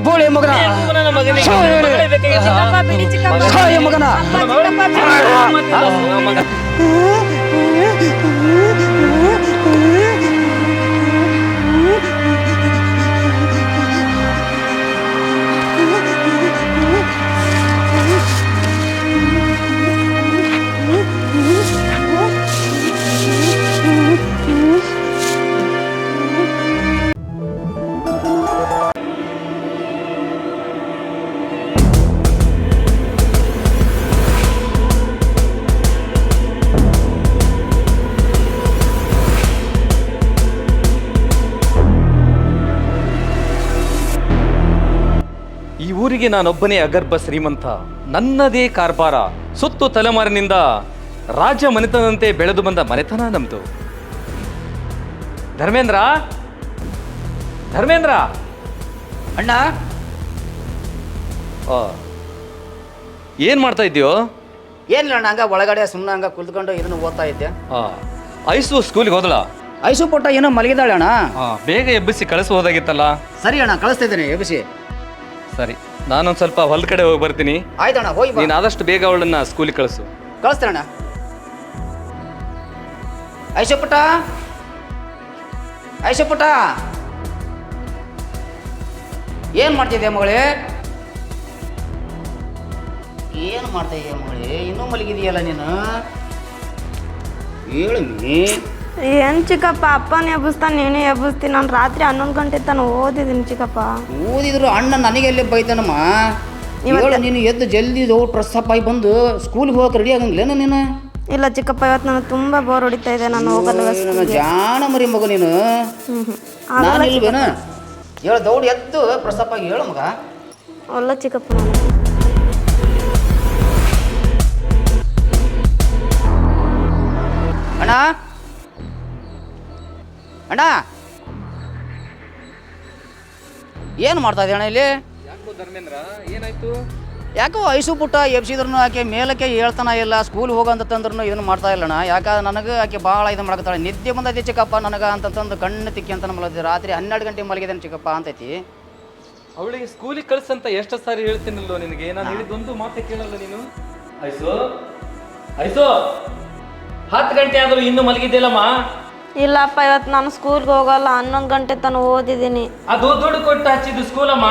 ಬೋಳಿ ಮಗನ ಮಗನ ಊರಿಗೆ ನಾನೊಬ್ಬನೇ ಅಗರ್ಭ ಶ್ರೀಮಂತ, ನನ್ನದೇ ಕಾರ್ಬಾರ, ಸುತ್ತು ತಲೆಮಾರಿನಿಂದ ರಾಜ ಮನೆತನಂತೆ ಬೆಳೆದು ಬಂದ ಮನೆತನ ನಮ್ದು. ಧರ್ಮೇಂದ್ರ, ಧರ್ಮೇಂದ್ರ ಅಣ್ಣ, ಏನ್ ಮಾಡ್ತಾ ಇದ್ದೀಯೋ? ಏನಿಲ್ಲ ಅಣ್ಣ, ಹಂಗ ಒಳಗಡೆ ಸುಮ್ಮನೆ ಹಂಗ ಕುಳಿತುಕೊಂಡು ಇದನ್ನು ಓದ್ತಾ ಇದ್ದೆ. ಐಸು ಸ್ಕೂಲ್ಗೆ ಹೋದಳ? ಐಸು ಪುಟ್ಟ ಏನೋ ಮಲಗಿದಾಳೆ ಅಣ್ಣ. ಬೇಗ ಎಬ್ಬಿಸಿ ಕಳಿಸಬಹುದಾಗಿತ್ತಲ್ಲ. ಸರಿ ಅಣ್ಣ, ಕಳಿಸ್ತಾ ಇದ್ದೇನೆ ಎಬ್ಬಿಸಿ. ಸರಿ, ನಾನೊಂದು ಸ್ವಲ್ಪ ಹೊಲ ಕಡೆ ಹೋಗಿ ಬರ್ತೀನಿ. ಆಯ್ತಣ್ಣ, ಹೋಗಿ ನೀನು ಆದಷ್ಟು ಬೇಗ ಅವಳನ್ನ ಸ್ಕೂಲಿಗೆ ಕಳಿಸು. ಕಳಿಸ್ತೇನೆ. ಐಸು ಪುಟ್ಟ, ಐಸು ಪುಟ್ಟ, ಏನು ಮಾಡ್ತಿದ್ದೆ ಮಗಳೇ? ಏನು ಮಾಡ್ತಾ ಇದೆಯಾ ಮಗಳೇ? ಇನ್ನೂ ಮಲಗಿದೆಯಲ್ಲ ನೀನು? ಹೇಳು ನೀ. ಏನು ಚಿಕ್ಕಪ್ಪ, ಅಪ್ಪನೇ ಎಬ್ಬಿಸ್ತಾನೆ, ನೀನೇ ಎಬ್ಬಿಸ್ತೀನಿ. ನಾನು ರಾತ್ರಿ 11 ಗಂಟೆ ತನಕ ಓದಿದ್ದೀನಿ ಚಿಕ್ಕಪ್ಪ. ಓದಿದ್ರು ಅಣ್ಣ ನನಗೆಲ್ಲೇ ಬೈತಾನಮ್ಮ. ಹೇಳು, ನೀನು ಎದ್ದು ಜಲ್ದಿ ಡ್ರೆಸ್ ಅಪ್ ಆಗಿ ಬಂದು ಸ್ಕೂಲ್ಗೆ ಹೋಗಕ್ಕೆ ರೆಡಿ ಆಗಂಗಿಲ್ಲೇನ ನೀನು? ಇಲ್ಲ ಚಿಕ್ಕಪ್ಪ, ಇವತ್ತು ನನಗೆ ತುಂಬ ಬೋರ್ ಹೊಡಿತಾ ಇದೆ, ನಾನು ಹೋಗಲ್ಲ. ನನ್ನ ಜಾಣ ಮರಿ ಮಗ ನೀನು. ನಾನು ಇಲ್ವೇನ? ಹೇಳು, ದೌಡ್ ಎದ್ದು ಡ್ರೆಸ್ ಅಪ್ ಆಗಿ ಹೇಳು ಮಗ. ಅಲ್ಲ ಚಿಕ್ಕಪ್ಪ, ನಾನು ಅಣ್ಣ, ಅಣ್ಣ, ಏನು ಮಾಡ್ತಾ ಇದ್ದೆ ಅಣ್ಣ ಇಲ್ಲಿ? ಯಾಕೋ ಧರ್ಮೇಂದ್ರ, ಏನಾಯ್ತು? ಯಾಕೋ ಐಸು ಪುಟ್ಟ ಎಬ್ಸಿದ್ರು ಆಕೆ ಮೇಲಕ್ಕೆ ಹೇಳ್ತಾನ ಇಲ್ಲ, ಸ್ಕೂಲ್ ಹೋಗಂತಂದ್ರೂ ಇದನ್ನು ಮಾಡ್ತಾ ಇಲ್ಲಣ್ಣ. ಯಾಕಂದ್ರೆ ನನಗೆ ಆಕೆ ಭಾಳ ಇದು ಮಾಡಕತ್ತಾಳೆ. ನಿದ್ದೆ ಬಂದೈತಿ ಚಿಕ್ಕಪ್ಪ ನನಗೆ ಅಂತಂದು ಕಣ್ಣು ತಿಕ್ಕಿ ಅಂತ ಮಲಗಿದ್ದೆ. ರಾತ್ರಿ 12 ಗಂಟೆ ಮಲಗಿದ್ದೇನೆ ಚಿಕ್ಕಪ್ಪ ಅಂತೈತಿ. ಅವಳಿಗೆ ಸ್ಕೂಲಿಗೆ ಕಳ್ಸಂತ ಎಷ್ಟು ಸಾರಿ ಹೇಳ್ತೀನಲ್ಲೋ ನಿನಗೆ? ನಾನು ಹೇಳಿದ್ದೊಂದು ಮಾತೆ ಕೇಳಲ್ಲ ನೀನು. ಐಸು, ಐಸು, 10 ಗಂಟೆ ಆದರೂ ಇನ್ನೂ ಮಲಗಿದ್ದಿಲ್ಲಮ್ಮ? ಇಲ್ಲಪ್ಪ, ಇವತ್ತು ನಾನು ಸ್ಕೂಲ್ಗೆ ಹೋಗಲ್ಲ, 11 ಗಂಟೆ ತನಕ ಓದಿದ್ದೀನಿ. ಅದು ದುಡ್ಡು ಕೊಟ್ಟು ಹಚ್ಚಿದ್ದು ಸ್ಕೂಲಮ್ಮ,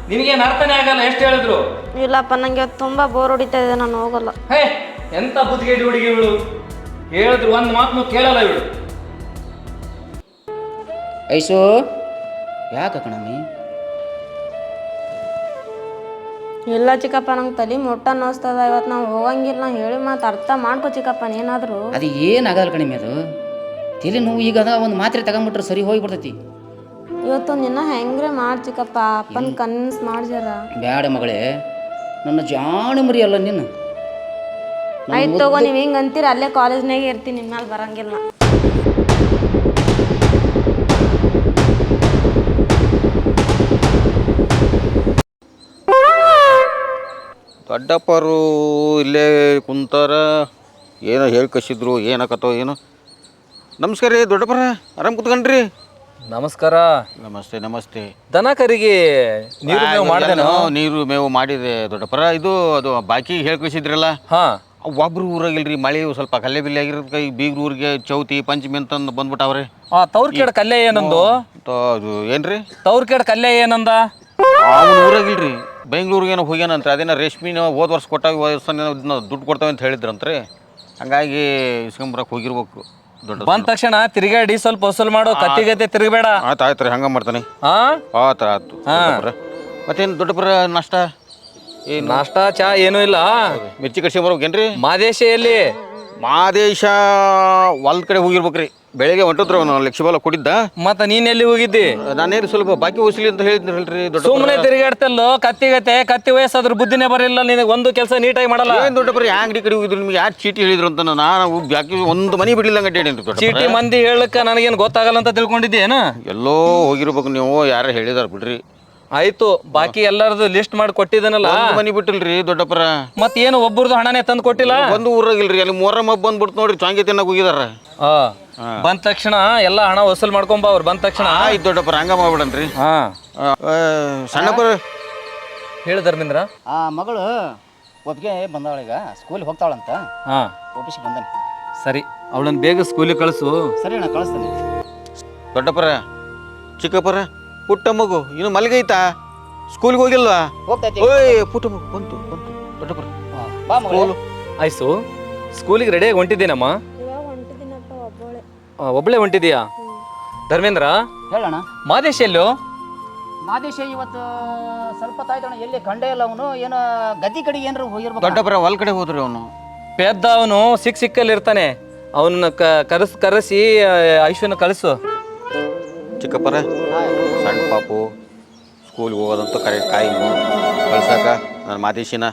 ನಿನಗೇನು ಅರ್ಥನೇ ಆಗಲ್ಲ ಎಷ್ಟು ಹೇಳಿದ್ರು. ಇಲ್ಲಪ್ಪ, ನನಗೆ ಇವತ್ತು ತುಂಬ ಬೋರ್ ಹೊಡಿತಾ ಇದೆ, ನಾನು ಹೋಗಲ್ಲ. ಹೇ, ಎಂತ ಬುದ್ಧಿಗೇಡಿ ಹುಡುಗಿ ಇವಳು. ಹೇಳಿದ್ರು ಒಂದು ಮಾತನ್ನು ಕೇಳಲ್ಲ ಇವಳು. ಐಸು, ಯಾಕೆ ಕಣಮ್ಮಿ? ಇಲ್ಲ ಚಿಕ್ಕಪ್ಪ, ನಂಗೆ ತಲೆ ಮೊಟ್ಟ ಅನ್ನಿಸ್ತದ. ಇವತ್ತು ನಾವು ಹೋಗಂಗಿಲ್ಲ, ಹೇಳಿ ಮಾತು ಅರ್ಥ ಮಾಡ್ಕೊ ಚಿಕ್ಕಪ್ಪ ನೀನಾದರೂ. ಅದು ಏನಾಗಲ್ಲ ಕಣಿಮೆ, ಅದು ತಲೆ ನೋವು. ಈಗ ಅದ ಒಂದು ಮಾತ್ರೆ ತಗೊಂಬಿಟ್ರೆ ಸರಿ ಹೋಗಿಬಿಡ್ತೈತಿ. ಇವತ್ತು ನಿನ್ನ ಹೆಂಗ್ರೆ ಮಾಡಿ ಚಿಕ್ಕಪ್ಪ, ಅಪ್ಪನ ಕನ್ವಿನ್ಸ್ ಮಾಡ್ಜಾರ. ಬ್ಯಾಡ ಮಗಳೇ, ನನ್ನ ಜಾಣ ಮರಿ ಅಲ್ಲ ನೀನು. ಆಯ್ತು ತಗೋ, ನೀವು ಹಿಂಗೆ ಅಂತೀರ, ಅಲ್ಲೇ ಕಾಲೇಜ್ನಾಗೆ ಇರ್ತೀನಿ, ನಿಮ್ಮ ಮೇಲೆ ಬರಂಗಿಲ್ಲ. ದೊಡ್ಡಪ್ಪರು ಇಲ್ಲೇ ಕುಂತಾರ, ಏನೋ ಹೇಳಿ ಕಳಿಸಿದ್ರು, ಏನಾಕತ್ತೋ ಏನೋ. ನಮಸ್ಕಾರ ರೀ ದೊಡ್ಡಪ್ಪರ, ಆರಾಮ್ ಕುತ್ಕೊಂಡ್ರಿ? ನಮಸ್ಕಾರ. ನಮಸ್ತೆ ನಮಸ್ತೆ. ದನ ಕರಿಗೆ ನೀರು ಮೇವು ಮಾಡಿದೆನೋ? ನೀರು ಮೇವು ಮಾಡಿದೆ ದೊಡ್ಡಪ್ಪರ. ಅದು ಬಾಕಿ ಹೇಳಿ ಕಳಿಸಿದ್ರಲ್ಲ, ಒಬ್ರು ಊರಾಗಿಲ್ರಿ, ಮಳೆ ಸ್ವಲ್ಪ ಕಲ್ಲೆ ಬಿಲ್ಲೆ ಆಗಿರೋದಕ್ಕೆ ಈಗ ಬೀಗ್ರ ಊರಿಗೆ ಚೌತಿ ಪಂಚಮಿ ಅಂತಂದು ಬಂದ್ಬಿಟ್ಟವ್ರೆ. ತವ್ರ ಕೇಳ ಕಲ್ಲೆ ಏನಂದು? ಅದು ಏನ್ರಿ ತವ್ರ ಕೇಳ ಕಲ್ಲೆ ಏನಂದ? ಅವನು ಊರಾಗಿಲ್ರಿ, ಬೆಂಗ್ಳೂರಿಗೆ ಏನೋ ಹೋಗ್ಯಾನಂತ್ರಿ. ಅದೇನೋ ರೇಷ್ಮಿನ ಹೋದ ವರ್ಷ ಕೊಟ್ಟಾಗ ದುಡ್ಡು ಕೊಡ್ತಾವೆ ಅಂತ ಹೇಳಿದ್ರಂತ್ರಿ. ಹಂಗಾಗಿ ಇಸ್ಕೊಂಬರಕ್ಕೆ ಹೋಗಿರ್ಬೇಕು. ದೊಡ್ಡ ಬಂದ ತಕ್ಷಣ ತಿರುಗಾಡಿ ಸ್ವಲ್ಪ ವಸೂಲ್ ಮಾಡೋ, ಕತ್ತಿಗತ್ತೆ ತಿರುಗಬೇಡ. ಆಯ್ತು ರೀ, ಹಂಗ ಮಾಡ್ತಾನೆ. ಆಯ್ತು. ಮತ್ತೇನು ದೊಡ್ಡಪ್ಪರ ನಾಷ್ಟ? ನಾಷ್ಟ ಚಾ ಏನೂ ಇಲ್ಲ. ಮಿರ್ಚಿ ಕಡ್ಸ್ಕೊಂಬರ್ಬೇಕೇನ್ರಿ? ಮಾದೇಶಿಯಲ್ಲಿ ಮಾದೇಶ ಹೊಲ್ದ ಕಡೆ ಹೋಗಿರ್ಬೇಕ್ರಿ. ಬೆಳಿಗ್ಗೆ ಹೊಂಟತ್ರ ಲಕ್ಷಬಾಲ ಕೊಟ್ಟಿದ್ದ. ಮತ್ತ ನೀನ್ ಎಲ್ಲಿ ಹೋಗಿದ್ದಿ? ನಾನೇನು ಸ್ವಲ್ಪ ಬಾಕಿ ವಸೂಲಿ ಅಂತ ಹೇಳಿದ್ರಿ. ಸುಮ್ಮನೆ ತಿರುಗಾಡ್ತಲ್ಲೋ, ಕತ್ತಿ ವಯಸ್ಸಾದ್ರ ಬುದ್ಧಿನೇ ಬರಲಿಲ್ಲ ನಿನಗೆ, ಒಂದು ಕೆಲಸ ನೀಟಾಗಿ ಮಾಡಲ್ಲ. ಏನ್ ದೊಡ್ಡಪ್ಪ, ಅಂಗಡಿ ಕಡೆ ಹೋಗಿದ್ರು, ನಿಮ್ಗೆ ಯಾರು ಚೀಟಿ ಹೇಳಿದ್ರು ಅಂತ ನಾನು ಬಾಕಿ ಒಂದು ಮನಿ ಬಿಡ್ಲಿಲ್ಲ ಗಂಟೆ. ಚೀಟಿ ಮಂದಿ ಹೇಳಕ್ಕ ನನಗೇನು ಗೊತ್ತಾಗಲ್ಲ ಅಂತ ತಿಳ್ಕೊಂಡಿದ್ದೇನ? ಎಲ್ಲೋ ಹೋಗಿರ್ಬೇಕು ನೀವು, ಯಾರು ಹೇಳಿದಾರ ಬಿಡ್ರಿ. ಆಯ್ತು, ಬಾಕಿ ಎಲ್ಲರದು ಲಿಸ್ಟ್ ಮಾಡಿ ಕೊಟ್ಟಿದ್ದನಲ್ಲ. ಮನಿ ಬಿಟ್ಟಿಲ್ರಿ ದೊಡ್ಡಪ್ಪರ. ಮತ್ ಏನು ಒಬ್ಬರದು ಹಣನೇ ತಂದು ಕೊಟ್ಟಿಲ್ಲ? ಒಂದು ಊರಾಗಿಲ್ರಿ, ಅಲ್ಲಿ ಮೊಹರಂ ಹಬ್ಬ ಬಂದ್ಬಿಡ್ತು ನೋಡ್ರಿ, ಚಾಂಗಿ ತಿನ್ನಕ್ ಹೋಗಿದಾರ. ಬಂದ ತಕ್ಷಣ ಎಲ್ಲ ಹಣ ವಸೂಲ್ ಮಾಡ್ಕೊಂಬ. ಅವ್ರು ಬಂದ ತಕ್ಷಣ ಆಯ್ತು ದೊಡ್ಡಪ್ಪರ, ಹಂಗ ಮಾಡ್ಬಿಡನ್ರಿ. ಸಣ್ಣಪ್ಪರ ಹೇಳು ಧರ್ಮೇಂದ್ರ. ಆ ಮಗಳು ಒಪ್ಪಿಗೆ ಬಂದಾಳೀಗ ಸ್ಕೂಲಿಗೆ ಹೋಗ್ತಾಳಂತ. ಹಾಂ ಒಪ್ಪಿಸಿ ಬಂದಾನೆ. ಸರಿ, ಅವಳನ್ನು ಬೇಗ ಸ್ಕೂಲಿಗೆ ಕಳಿಸು. ಸರಿ ಅಣ್ಣ, ಕಳಿಸ್ತೀನಿ. ದೊಡ್ಡಪ್ಪರ ಚಿಕ್ಕಪ್ಪರ ಪುಟ್ಟ ಮಗು ಇನ್ನು ಮಲಗೈತಾ? ಸ್ಕೂಲ್ಗೆ ಹೋಗಿಲ್ವಾ? ಹೋಗ್ತೈತಿ. ಓಯ್ ಪುಟ್ಟ ಮಗು ಬಂತು ಬಂತು ದೊಡ್ಡಪ್ಪರ. ಬಾ ಮಗಳು. ಆಯ್ಸು, ಸ್ಕೂಲಿಗೆ ರೆಡಿಯಾಗಿ ಹೊಂಟಿದ್ದೀನಮ್ಮ. ಇವಾಗ ಹೊಂಟಿದ್ದೀನಪ್ಪ ಒಬ್ಬಳೆ. ಒಬ್ಬಳೇ ಹೊಂಟಿದೀಯಾ? ಧರ್ಮೇಂದ್ರ, ಹೇಳಣ್ಣ. ಮಾದೇಶ್ ಎಲ್ಲೋ? ಮಾದೇಶ ಇವತ್ತು ಸ್ವಲ್ಪ ತಾಯ್ತಣ್ಣ, ಎಲ್ಲಿ ಕಂಡೇ ಇಲ್ಲ ಅವನು. ಏನೋ ಗದ್ದಿ ಕಡೆಗೆ ಏನಾರು ಹೋಗಿರ್ಬೇಕು. ದೊಡ್ಡಪ್ಪರ ಹೊಲ್ ಕಡೆ ಹೋದ್ರಿ ಅವನು. ಪೆದ್ದ ಅವನು ಸಿಕ್ಕಲ್ಲಿ ಇರ್ತಾನೆ. ಅವನ್ನ ಕರೆಸಿ ಐಶ್ವರ್ಯನ ಕಳಿಸು. ಚಿಕ್ಕಪ್ಪರ ಸಣ್ಣ ಪಾಪು ಸ್ಕೂಲ್ಗೆ ಹೋಗೋದಂತೂ ಕರೆಕ್ಟ್ ಕಾಯಿ ಕಳ್ಸಾಕ ನನ್ನ ಮಾದೇಶಿನ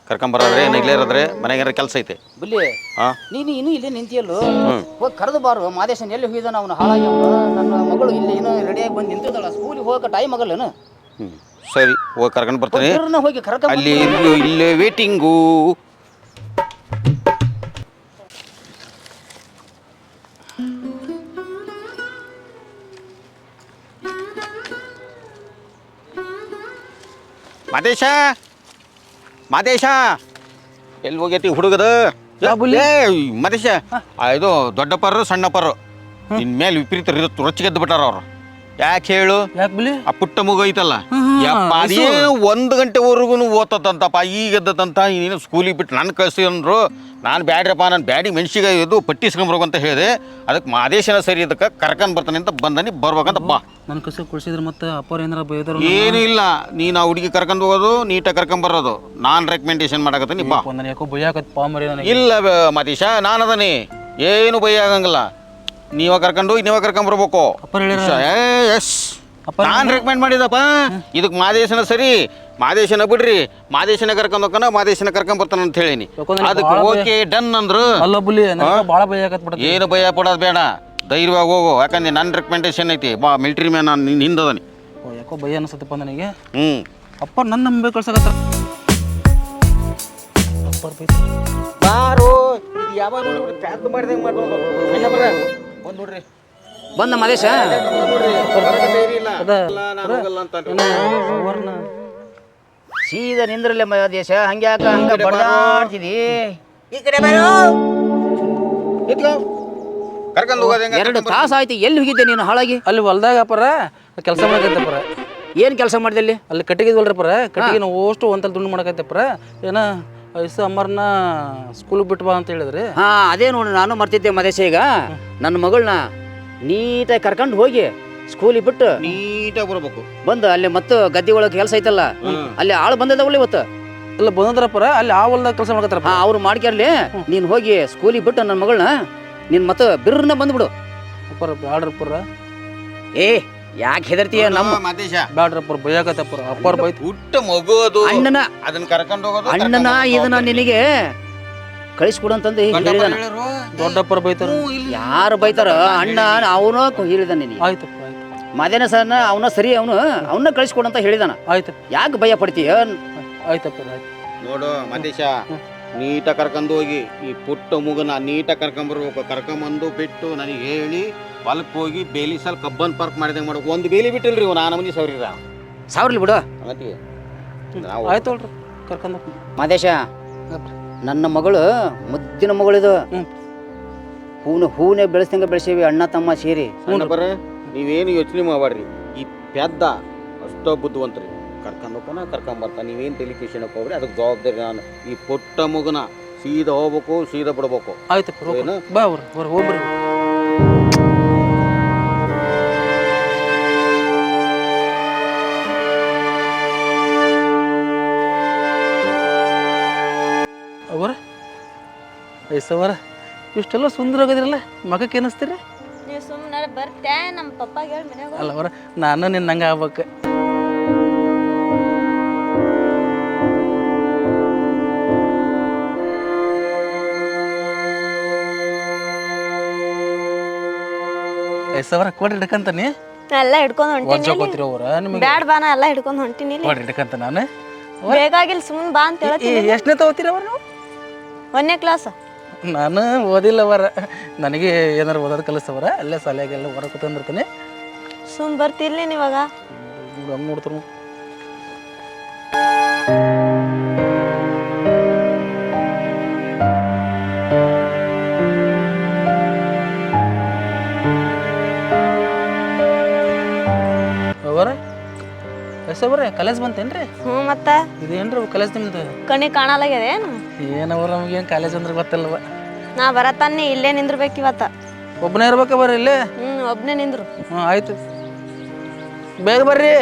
ಕರ್ಕೊಂಬರ್ರೆ ಏನು ಇಲ್ಲೇ ಇರೋದ್ರೆ ಮನೆಗೆ ಕೆಲಸ ಐತೆ. ಬುಲ್ಲಿ, ಹಾಂ ನೀನು ಇನ್ನೂ ಇಲ್ಲೇ ನಿಂತಿಯಲ್ಲೋ, ಹೋಗಿ ಕರೆದು ಬಾರು. ಮಾದೇಶನ್ ಎಲ್ಲಿ ಹೋಗಿದ್ದಾನ ಅವನು ಹಾಳಾಗಿ. ಅವನು ನನ್ನ ಮಗಳು ಇಲ್ಲಿ ಏನೋ ರೆಡಿಯಾಗಿ ಬಂದು ನಿಂತಿದ್ದಾಳ. ಸ್ಕೂಲಿಗೆ ಹೋಗಕ್ಕೆ ಟೈಮ್ ಆಗಲ್ಲೇನು? ಸರಿ, ಹೋಗಿ ಕರ್ಕೊಂಡು ಬರ್ತೀನಿ. ಹೋಗಿ ಕರ್ಕೊಂಡು ಅಲ್ಲಿ ಇಲ್ಲೇ ವೇಟಿಂಗು. ಮಾದೇಶ ಮಾದೇಶ ಎಲ್ಲಿ ಹೋಗೈತಿ ಹುಡುಗದ? ಮಾದೇಶ ಇದು ದೊಡ್ಡಪ್ಪರು ಸಣ್ಣಪ್ಪರು ನಿನ್ ಮೇಲೆ ವಿಪರೀತ ರೊಚ್ಚಿಗೆದ್ದು ಬಿಟ್ಟಾರ ಅವ್ರು. ಯಾಕೆ ಹೇಳು? ಆ ಪುಟ್ಟ ಮಗು ಐತಲ್ಲ, ಅದೇ 1 ಗಂಟೆವರೆಗೂ ಓದ್ತಂತಪ್ಪ. ಈಗ ಎದ್ದತಂತ ನೀನು ಸ್ಕೂಲಿಗೆ ಬಿಟ್ಟು ನನ್ನ ಕಳಿಸಿ ಅಂದ್ರು. ನಾನು ಬ್ಯಾಡ್ರಪ್ಪ, ನಾನು ಬ್ಯಾಡಿ ಮೆಣಸಿಗೆ ಇದು ಪಟ್ಟಿಸ್ಕೊಂಬರ್ಬೇಕು ಅಂತ ಹೇಳಿದೆ. ಅದಕ್ಕೆ ಮಾದೇಶನ ಸರಿ ಇದಕ್ಕೆ ಕರ್ಕೊಂಡು ಬರ್ತಾನೆ ಅಂತ ಬಂದನಿ. ಬರ್ಬೇಕಂತ ಬಾ. ನನ್ನ ಕಸ ಕುಳ್ಸಿದ್ರೆ ಮತ್ತೆ ಅಪ್ಪರು ಏನಾರ ಬೈದರು? ಏನೂ ಇಲ್ಲ, ನೀನು ಆ ಹುಡುಗಿ ಕರ್ಕೊಂಡು ಹೋಗೋದು, ನೀಟಾಗಿ ಕರ್ಕೊಂಬರೋದು. ನಾನು ರೆಕಮೆಂಡೇಶನ್ ಮಾಡಕತ್ತೀನಿ, ಬಾ. ನಾನು ಯಾಕೋ ಬೈಯಾಕತ್ ಪಾ ಮರಿ ನನಗೆ. ಇಲ್ಲ ಮಾದೇಶ, ನಾನು ಅದನಿ, ಏನು ಭಯ ಆಗಂಗಿಲ್ಲ. ನೀವ ಕರ್ಕೊಂಡು ಹೋಗಿ ನೀವ ಕರ್ಕೊಂಬರ್ಬೇಕು. ಎಸ್, ನಾನು ರೆಕಮೆಂಡ್ ಮಾಡಿದಪ್ಪ. ಇದಕ್ಕೆ ಮಾದೇಶನ ಸರಿ, ಮಾದೇಶನ ಬಿಡ್ರಿ, ಮಾದೇಶನ ಕರ್ಕೊಂಡು ಹೋಗೋಣ, ಮಾದೇಶನ ಕರ್ಕೊಂಡ್ ಬರ್ತಾನ ಅಂತ ಹೇಳಿನಿ. ಅದಕ್ಕೆ ಓಕೆ ಡನ್ ಅಂದ್ರು. ಅಲ್ಲ ಬುಲಿ, ಭಾಳ ಬೈಯಾಕತ್ ಬಿಡ. ಏನು ಭಯ ಪಡೋದು ಬೇಡ, ಧೈರ್ಯವಾಗಿ ಹೋಗು. ಯಾಕಂದ್ರೆ ನನ್ನ ರೆಕಮೆಂಡೇಶನ್ ಐತಿ, ಬಾ. ಮಿಲಿಟರಿ ಮ್ಯಾನ್ ನಾನು ಹಿಂದದನಿ. ಯಾಕೋ ಭಯ ಅನ್ಸತ್ತಪ್ಪ ನನಗೆ. ಅಪ್ಪ ನನ್ನ ನಂಬೆ ಕಳ್ಸಕತ್ತಾರ. ಬಾರೋ, ಇದು ಯಾವಾಗ ನೋಡ್ರಿ ಪ್ಯಾದ್ ಮಾಡಿದಂಗೆ ಮಾಡ್ಬೋದು. ನೋಡ್ರಿ ಬಂದ ಮಾದೇಶ. ಸೀದಾ ನಿಂದ್ರಲ್ಲೇ ಮಾದೇಶ. ಹಂಗ್ಯಾಕ ಹಂಗ ಬಡದಾಡ್ತಿದಿ? ಈ ಕಡೆ ಕರ್ಕೊಂಡು ಹೋಗೋದು 2 ತಾಸು ಆಯ್ತು. ಎಲ್ಲಿ ಹೋಗಿದ್ದೆ ನೀನು ಹಾಳಾಗಿ? ಅಲ್ಲಿ ಹೊಲ್ದಾಗ ಅಪ್ಪರ ಕೆಲಸ ಮಾಡಕತ್ತಪ್ಪರ. ಏನು ಕೆಲಸ ಮಾಡಿದೆ ಅಲ್ಲಿ? ಅಲ್ಲಿ ಕಟ್ಟಿಗಿದ್ವಲ್ರಪ್ಪರ, ಕಟ್ಟಿಗೆ ನಾವು ಅಷ್ಟು ಒಂತಲ್ಲಿ ದುಂಡು ಮಾಡಕತ್ತಪ್ಪರ. ಏನ ಐಸು ಅಮ್ಮರನ್ನ ಸ್ಕೂಲಿಗೆ ಬಿಟ್ಟು ಬಾ ಅಂತ ಹೇಳಿದ್ರಿ. ಅದೇ ನೋಡಿ, ನಾನು ಮರ್ತಿದ್ದೆ ಮಾದೇಶ. ಈಗ ನನ್ನ ಮಗಳನ್ನ ನೀಟಾಗಿ ಕರ್ಕೊಂಡು ಹೋಗಿ ಸ್ಕೂಲಿಗೆ ಬಿಟ್ಟು ನೀಟಾಗಿ ಬರ್ಬೇಕು. ಬಂದು ಅಲ್ಲಿ ಮತ್ತೆ ಗದ್ದೆ ಒಳಗೆ ಕೆಲಸ ಐತಲ್ಲ, ಅಲ್ಲಿ ಆಳು ಬಂದದವಲ್ಲ ಇವತ್ತು. ಎಲ್ಲ ಬಂದ್ರಪ್ಪರ, ಅಲ್ಲಿ ಆ ಹೊಲ್ದಾಗ ಕೆಲಸ ಮಾಡಕತ್ತಾರಪ್ಪ. ಅವ್ರು ಮಾಡ್ಕ್ಯಾರ್ಲಿ. ನೀನು ಹೋಗಿ ಸ್ಕೂಲಿಗೆ ಬಿಟ್ಟು ನನ್ನ ಮಗಳನ್ನ ನೀನು ಮತ್ತೆ ಬಿರ್ರನ್ನ ಬಂದ್ಬಿಡು. ಅಪ್ಪರ ಬ್ಯಾಡ್ರಪ್ಪರ. ಯಾಕೆ ಹೆದರ್ತೀಯ? ನಮ್ಮ ಮಾದೇಶ ಬ್ಯಾಡ್ರಪ್ಪರ ಬೈಯಾಕತ್ತಪ್ಪರ. ಅಪ್ಪರ ಬೈತ್ ಪುಟ್ಟ ಮಗು ಅದು, ಅಣ್ಣನ ಅದನ್ನ ಕರ್ಕೊಂಡು ಹೋಗೋದು. ಅಣ್ಣನ ಇದನ್ನ ನಿನಗೆ ಕಳಿಸ್ಕೊಡಂತಂದು ಹೇಳಿದಾನ. ದೊಡ್ಡಪ್ಪರ ಬೈತಾರ. ಯಾರು ಬೈತಾರ? ಅಣ್ಣ ಅವನು ಹೇಳಿದ ನಿನಗೆ. ಆಯ್ತಪ್ಪ ಆಯ್ತು. ಮಾದೇನ ಸರ್ನ ಅವನ ಸರಿ, ಅವನ್ನ ಕಳಿಸ್ಕೊಡಂತ ಹೇಳಿದಾನ. ಆಯ್ತು. ಯಾಕೆ ಭಯ ಪಡ್ತೀಯ? ಆಯ್ತಪ್ಪ ಆಯ್ತು. ನೋಡು ಮಾದೇಶ, ನೀಟಾಗಿ ಕರ್ಕೊಂಡು ಹೋಗಿ ಈ ಪುಟ್ಟ ಮಗುನ ನೀಟಾಗಿ ಕರ್ಕೊಂಬರ್ಬೇಕು. ಕರ್ಕೊಂಬಂದು ಬಿಟ್ಟು ನನಗೆ ಹೇಳಿ ಹೊಲಕ್ಕೆ ಹೋಗಿ ಬೇಲಿ ಸಲ ಕಬ್ಬನ್ ಪಾರ್ಕ್ ಮಾಡಿದಂಗೆ ಮಾಡ್ಬೇಕು. ಒಂದು ಬೇಲಿ ಬಿಟ್ಟಿಲ್ರಿ ಇವ್ 4 ಮಂದಿ ಸಾವಿರ್ಲಿ ಬಿಡು. ಆಯ್ತು ನೋಡ್ರಿ, ಕರ್ಕೊಂಡು ಮಾದೇಶ, ನನ್ನ ಮಗಳು ಮುದ್ದಿನ ಮಗಳಿದು. ಹೂನೆ ಬೆಳೆಸ್ದಂಗೆ ಬೆಳೆಸೀವಿ ಅಣ್ಣ ತಮ್ಮ ಸೇರಿ. ನೀವೇನು ಯೋಚನೆ ಮಾಡಬೇಡ್ರಿ. ಈ ಪೆದ್ದ ಅಷ್ಟೋ ಬುದ್ಧಿವಂತ್ರಿ, ಕರ್ಕೊಂಡು ಹೋಗೋಣ ಕರ್ಕೊಂಬರ್ತಾನೆ. ನೀವೇನು ಟೆಲಿಫಿಷನ್ ಹೋಗ್ರಿ, ಅದಕ್ಕೆ ಜವಾಬ್ದಾರಿ ನಾನು. ಈ ಪುಟ್ಟ ಮಗುನ ಸೀದಾ ಹೋಗ್ಬೇಕು, ಸೀದಾ ಬಿಡ್ಬೇಕು. ಆಯ್ತಪ್ಪ, ಬಾ ಹೋಗ್ರಿ. ಅವರ ಐಸವರ ಇಷ್ಟೆಲ್ಲ ಸುಂದರ ಆಗದಿರಲ್ಲ, ಮಗಕ್ಕೆ ಏನಿಸ್ತೀರಿ? ನೀವು ಸುಮ್ಮನೆ ಬರ್ತೆ, ನಮ್ಮ ಪಪ್ಪಾಗ ಹೇಳಿ ಮನ್ಯಾಗ. ಅಲ್ಲ ಅವರ, ನಾನು ನಿನ್ನ ಹಂಗೆ ಆಗ್ಬೇಕು. ಐಸವರ ಕೊಡ್ರಿ ಹಿಡ್ಕಂತಾನೆ. ಎಲ್ಲ ಹಿಡ್ಕೊಂಡು ಹೊಂಟಿನಿ. ಅವ್ರ ನಿಮಗೆ ಬ್ಯಾಡ್ ಬಾ, ನಾ ಎಲ್ಲ ಹಿಡ್ಕೊಂಡು ಹೊಂಟಿನಿ. ಕೊಡ್ರಿ ಹಿಡ್ಕಂತ. ನಾನು ಬೇಕಾಗಿಲ್ಲ, ಸುಮ್ಮನೆ ಬಾ ಅಂತ ಹೇಳ್ತೀನಿ. ಎಷ್ಟನೇ ತಗೋತೀರ ಅವ್ರು? 1ನೇ ಕ್ಲಾಸ್. ನಾನು ಓದಿಲ್ಲವರ, ನನಗೆ ಏನಾರು ಓದೋದು ಕಲಿಸ್ತವರ. ಅಲ್ಲೇ ಶಾಲೆಗೆಲ್ಲ ಹೊರಗೆ ಕೂತ್ಕೊಂಡಿರ್ತೀನಿ. ಸುಮ್ ಬರ್ತಿರ್ಲಿ ನೀವಾಗ. ಹಂಗೆ ನೋಡ್ತಾರ. ಅವರ ಎಷ್ಟವ್ರೆ ಕಾಲೇಜ್ ಬಂತೇನ್ರಿ? ಹ್ಞೂ ಮತ್ತ ಇದೇನ್ರಿ ಕಾಲೇಜ್ ನಿಮ್ದು? ಕಣ್ಣಿ ಕಾಣಲಾಗ್ಯದ ಏನು? ಏನವ್ರ ನಮಗೇನು ಕಾಲೇಜ್ ಅಂದ್ರೆ ಗೊತ್ತಿಲ್ಲವ. ನಾ ಬರತಾನೆ ಇಲ್ಲೇ ನಿಂದ್ರಬೇಕು ಇವತ್ತ. ಒಬ್ಬನೇ ಇರ್ಬೇಕ ಬರ್ರಿ ಇಲ್ಲೇ? ಒಬ್ನೇ ನಿಂದ್ರು. ಹ್ಞೂ ಆಯ್ತು, ಬೇಗ ಬರ್ರಿ.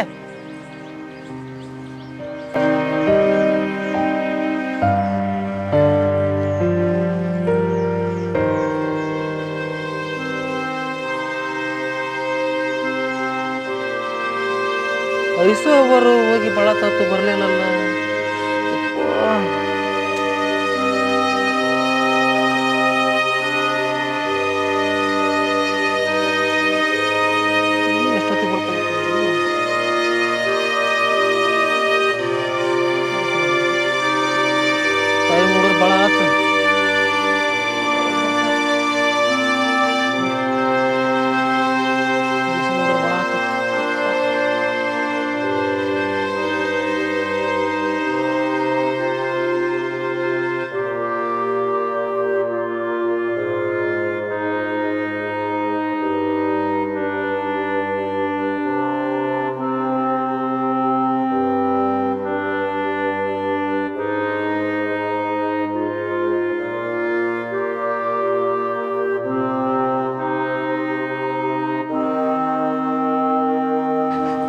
ಐಸು ಅವರು ಹೋಗಿ ಭಾಳ ತಾತು ಬರಲಿಲ್ಲಲ್ಲ. ಎಷ್ಟೊತ್ತಿಗೆ ಬರ್ತಾರೆ? ಟೈಮ್ ಹುಡುಗರು ಭಾಳ ಆತು.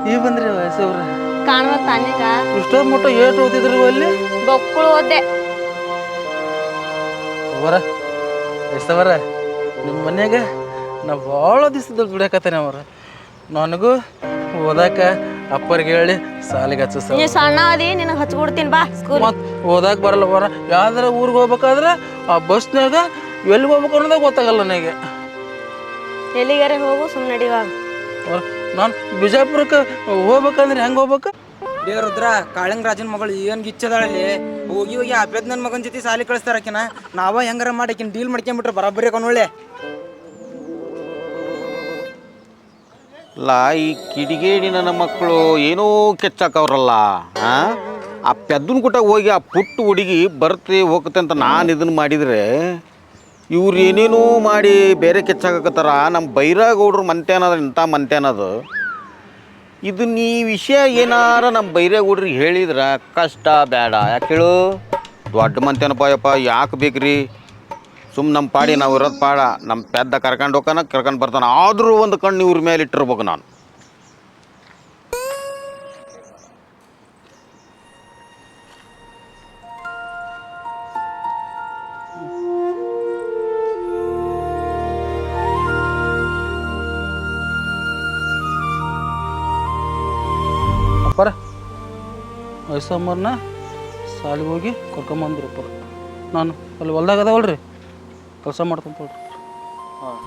ಈಗ ಬಂದ್ರಿ ವಯಸ್ಸವ್ರ? ಕಾಣ್ಬೇಕು ತಾನೀಗ. ಇಷ್ಟೊಂದು ಮುಟ್ಟ ಏಟು ಓದಿದ್ರು ಅಲ್ಲಿ? ಬೊಕ್ಕಳು ಓದ್ದೆ. ಅವರ ವಯಸ್ಸವರ, ನಿಮ್ಮ ಮನ್ಯಾಗ ನಾ ಭಾಳ ದಿವಸದ ದುಡಿಯಾಕತ್ತೇನೆ ಅವ್ರ. ನನಗೂ ಓದಾಕ ಅಪ್ಪರಿಗೆ ಹೇಳಿ ಸಾಲಿಗೆ ಹಚ್ಚ. ನೀ ಸಣ್ಣ ಅದಿ, ನಿನಗೆ ಹಚ್ಬಿಡ್ತೀನಿ ಬಾ ಸ್ಕೂಲ್. ಮತ್ತು ಓದಾಕ ಬರಲ್ಲ ಬರ. ಯಾವ್ದಾರ ಊರಿಗೆ ಹೋಗ್ಬೇಕಾದ್ರೆ ಆ ಬಸ್ನಾಗ ಎಲ್ಲಿಗೆ ಹೋಗ್ಬೇಕು ಅನ್ನೋದಾಗ ಗೊತ್ತಾಗಲ್ಲ ನನಗೆ. ಎಲ್ಲಿಗಾರೆ ಹೋಗು, ಸುಮ್ಮನೆ ನಡಿವಾಗ. ನಾನು ಬಿಜಾಪುರಕ್ಕೆ ಹೋಗ್ಬೇಕಂದ್ರೆ ಹೆಂಗೆ ಹೋಗ್ಬೇಕು? ರುದ್ರ ಕಾಳಿಂಗ ರಾಜನ ಮಗಳು ಏನು ಗಿಚ್ಚದಾಳಲ್ಲಿ ಹೋಗಿ ಹೋಗಿ ಅಭ್ಯದ್ ನನ್ನ ಮಗನ ಜೊತೆ ಸಾಲಿ ಕಳಿಸ್ತಾರ ಆಕಿನ. ನಾವ ಹೆಂಗಾರ ಮಾಡಿ ಆಕಿನ ಡೀಲ್ ಮಾಡ್ಕೊಂಬಿಟ್ರೆ ಬರಾಬರಿ ಒಳ್ಳೆ. ಅಲ್ಲ, ಈ ಕಿಡಿಗೇಡಿ ನನ್ನ ಮಕ್ಕಳು ಏನೋ ಕೆಚ್ಚಾಕವ್ರಲ್ಲ. ಆ ಪೆದ್ದನ ಕೂಟ ಹೋಗಿ ಆ ಪುಟ್ಟು ಹುಡುಗಿ ಬರ್ತೆ ಹೋಗುತ್ತೆ ಅಂತ ನಾನು ಇದನ್ನು ಮಾಡಿದರೆ ಇವ್ರು ಏನೇನೋ ಮಾಡಿ ಬೇರೆ ಕೆಚ್ಚಾಕತ್ತಾರ. ನಮ್ಮ ಬೈರಾಗೌಡ್ರು ಮಂತ್ಯಾನದ ಇಂಥ ಮಂತ್ಯಾನದು. ಇದನ್ನ ಈ ವಿಷಯ ಏನಾರ ನಮ್ಮ ಬೈರೇಗೌಡ್ರಿಗೆ ಹೇಳಿದ್ರೆ ಕಷ್ಟ ಬೇಡ. ಯಾಕೆ ಹೇಳು, ದೊಡ್ಡ ಮಂತ್ಯಾನಪ್ಪ ಯಪ್ಪ, ಯಾಕೆ ಬೇಕ್ರಿ? ಸುಮ್ಮ ನಮ್ಮ ಪಾಡಿ ನಾವು ಇರೋದು ಪಾಡ. ನಮ್ಮ ಪೆದ್ದ ಕರ್ಕೊಂಡು ಹೋಗೋಣ, ಕರ್ಕೊಂಡು ಬರ್ತಾನೆ. ಆದರೂ ಒಂದು ಕಣ್ಣು ಇವ್ರ ಮೇಲೆ ಇಟ್ಟಿರ್ಬೇಕು ನಾನು. ಅಪ್ಪರ ವಯಸ್ಸಮ್ಮರನ್ನ ಸಾಲಿಗೆ ಹೋಗಿ ಕರ್ಕೊಂಬಂದ್ರಪ್ಪರ. ನಾನು ಅಲ್ಲಿ ಹೊಲ್ದಾಗ ಅದಾವಲ್ರಿ, ಕೆಲಸ ಮಾಡ್ತಂತ ಹೇಳ್ರಿ. ಹಾಂ